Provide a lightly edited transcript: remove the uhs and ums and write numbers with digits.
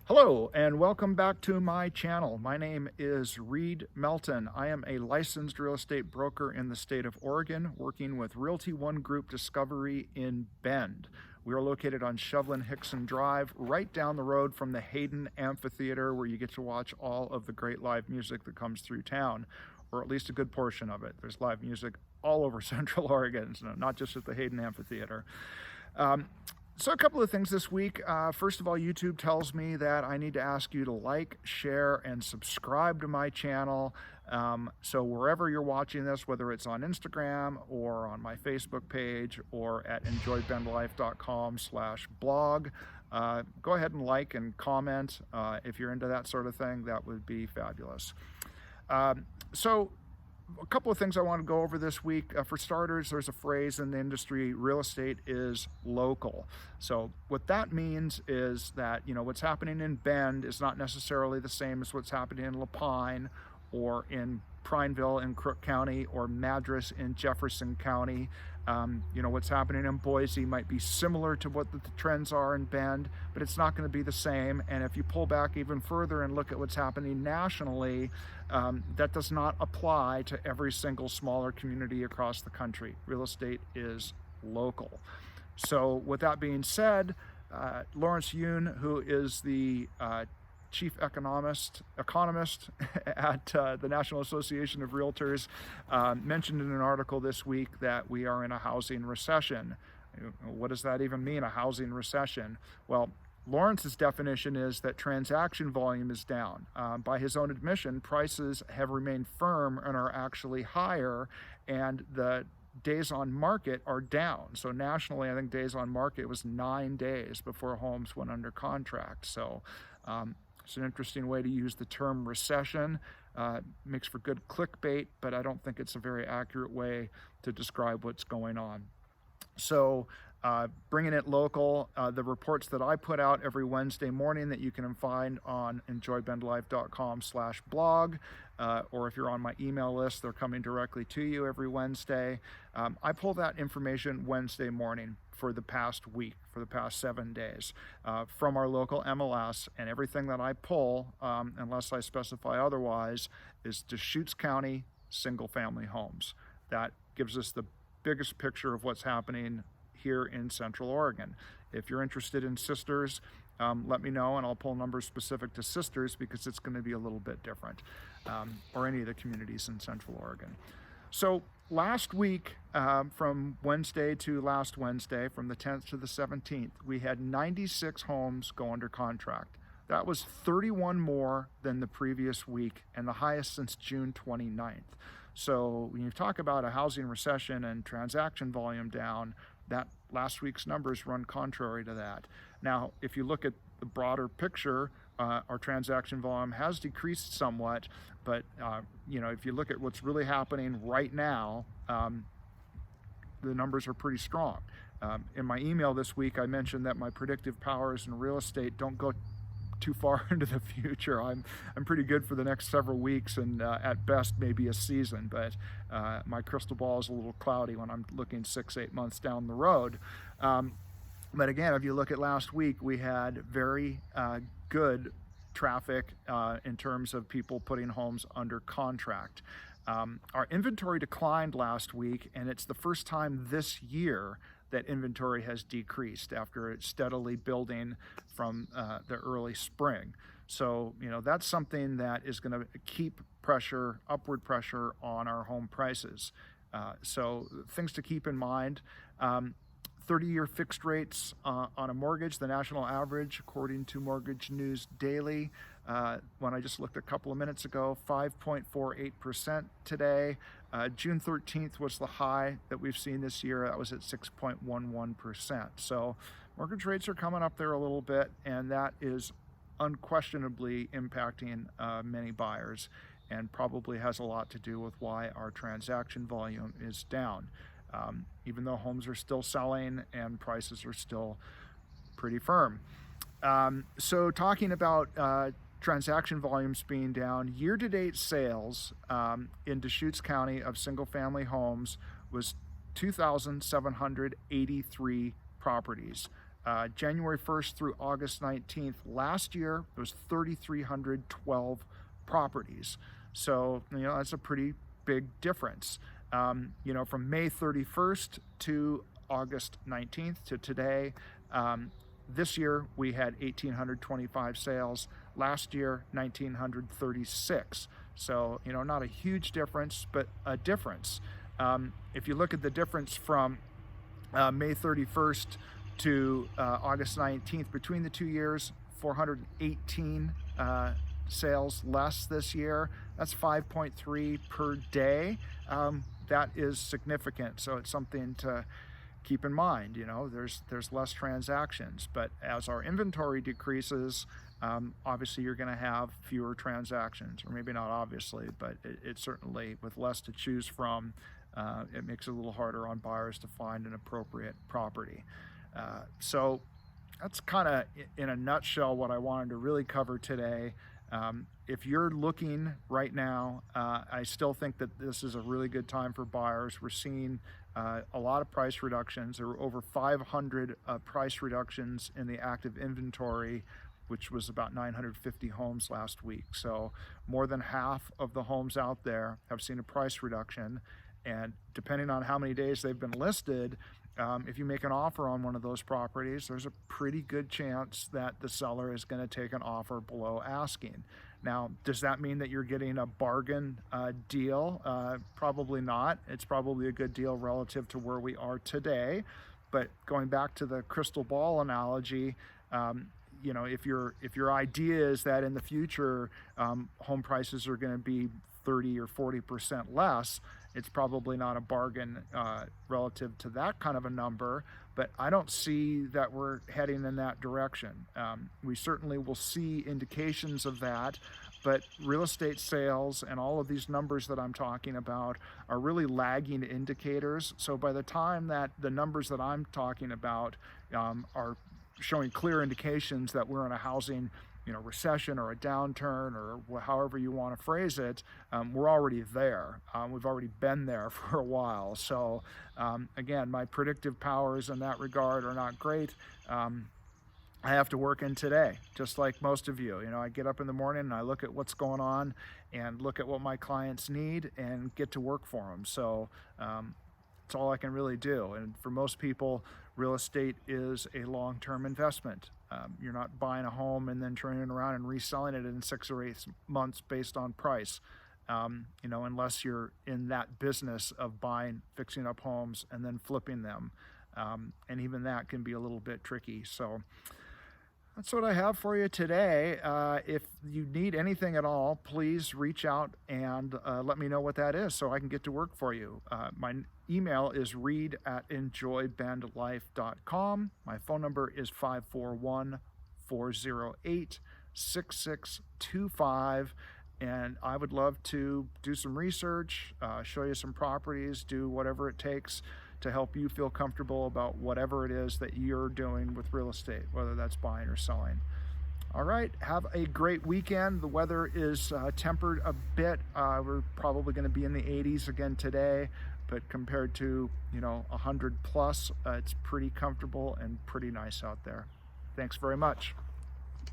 Hello and welcome back to my channel. My name is Reed Melton. I am a licensed real estate broker in the state of Oregon, working with Realty One Group Discovery in Bend. We are located on Shevlin-Hickson Drive, right down the road from the Hayden Amphitheater, where you get to watch all of the great live music that comes through town, or at least a good portion of it. There's live music all over Central Oregon, so not just at the Hayden Amphitheater. So a couple of things this week. First of all, YouTube tells me that I need to ask you to like, share, and subscribe to my channel. So wherever you're watching this, whether it's on Instagram or on my Facebook page or at enjoybendlife.com/blog, go ahead and like and comment. If you're into that sort of thing, that would be fabulous. So a couple of things I want to go over this week. For starters, there's a phrase in the industry: real estate is local. So what that means is that, what's happening in Bend is not necessarily the same as what's happening in Lapine or in Prineville in Crook County or Madras in Jefferson County. What's happening in Boise might be similar to what the trends are in Bend, but it's not going to be the same. And if you pull back even further and look at what's happening nationally, that does not apply to every single smaller community across the country. Real estate is local. So with that being said, Lawrence Yun, who is the chief economist at the National Association of Realtors, mentioned in an article this week that we are in a housing recession. What does that even mean, a housing recession? Well, Lawrence's definition is that transaction volume is down. By his own admission, prices have remained firm and are actually higher, and the days on market are down. So nationally, I think days on market was 9 days before homes went under contract. So it's an interesting way to use the term recession. Makes for good clickbait, but I don't think it's a very accurate way to describe what's going on. So bringing it local, the reports that I put out every Wednesday morning that you can find on enjoybendlife.com/blog, or if you're on my email list, they're coming directly to you every Wednesday. I pull that information Wednesday morning for the past week, for the past 7 days, from our local MLS, and everything that I pull, unless I specify otherwise, is Deschutes County single-family homes. That gives us the biggest picture of what's happening here in Central Oregon. If you're interested in Sisters, let me know, and I'll pull numbers specific to Sisters because it's going to be a little bit different, or any of the communities in Central Oregon. So last week, from Wednesday to last Wednesday, from the 10th to the 17th, we had 96 homes go under contract. That was 31 more than the previous week and the highest since June 29th. So when you talk about a housing recession and transaction volume down, that last week's numbers run contrary to that. Now, if you look at the broader picture, our transaction volume has decreased somewhat, but if you look at what's really happening right now, the numbers are pretty strong. In my email this week, I mentioned that my predictive powers in real estate don't go too far into the future. I'm pretty good for the next several weeks and at best maybe a season, but my crystal ball is a little cloudy when I'm looking 6-8 months down the road. But again, if you look at last week, we had very good traffic in terms of people putting homes under contract. Our inventory declined last week, and it's the first time this year that inventory has decreased after it's steadily building from the early spring. So, that's something that is going to keep upward pressure on our home prices. So things to keep in mind: 30-year fixed rates on a mortgage, the national average, according to Mortgage News Daily, when I just looked a couple of minutes ago, 5.48% today. June 13th was the high that we've seen this year. That was at 6.11%. So mortgage rates are coming up there a little bit, and that is unquestionably impacting many buyers, and probably has a lot to do with why our transaction volume is down. Even though homes are still selling and prices are still pretty firm. So talking about transaction volumes being down, year-to-date sales in Deschutes County of single-family homes was 2,783 properties. January 1st through August 19th last year, it was 3,312 properties. So, that's a pretty big difference. From May 31st to August 19th to today, this year we had 1,825 sales. Last year, 1,936. So, not a huge difference, but a difference. If you look at the difference from May 31st to August 19th, between the 2 years, 418 sales less this year. That's 5.3 per day. That is significant. So it's something to keep in mind. There's less transactions, but as our inventory decreases, obviously you're going to have fewer transactions, or maybe not obviously, but it certainly, with less to choose from, it makes it a little harder on buyers to find an appropriate property. So that's kind of, in a nutshell, what I wanted to really cover today. If you're looking right now, I still think that this is a really good time for buyers. We're seeing a lot of price reductions. There were over 500 price reductions in the active inventory, which was about 950 homes last week. So more than half of the homes out there have seen a price reduction. And depending on how many days they've been listed, if you make an offer on one of those properties, there's a pretty good chance that the seller is going to take an offer below asking. Now, does that mean that you're getting a bargain deal? Probably not. It's probably a good deal relative to where we are today. But going back to the crystal ball analogy, if your idea is that in the future home prices are going to be 30 or 40% less, it's probably not a bargain relative to that kind of a number, but I don't see that we're heading in that direction. We certainly will see indications of that, but real estate sales and all of these numbers that I'm talking about are really lagging indicators. So by the time that the numbers that I'm talking about are showing clear indications that we're in a housing recession or a downturn, or however you want to phrase it, we're already there. We've already been there for a while. So again, my predictive powers in that regard are not great. I have to work in today, just like most of you. I get up in the morning and I look at what's going on and look at what my clients need and get to work for them. So it's all I can really do. And for most people, real estate is a long-term investment. You're not buying a home and then turning it around and reselling it in 6 or 8 months based on price, unless you're in that business of buying, fixing up homes, and then flipping them. And even that can be a little bit tricky. So that's what I have for you today. If you need anything at all, please reach out and let me know what that is so I can get to work for you. My email is reed@enjoybendlife.com. My phone number is 541-408-6625. And I would love to do some research, show you some properties, do whatever it takes to help you feel comfortable about whatever it is that you're doing with real estate, whether that's buying or selling. All right, have a great weekend. The weather is tempered a bit. We're probably going to be in the 80s again today, but compared to 100 plus, it's pretty comfortable and pretty nice out there. Thanks very much.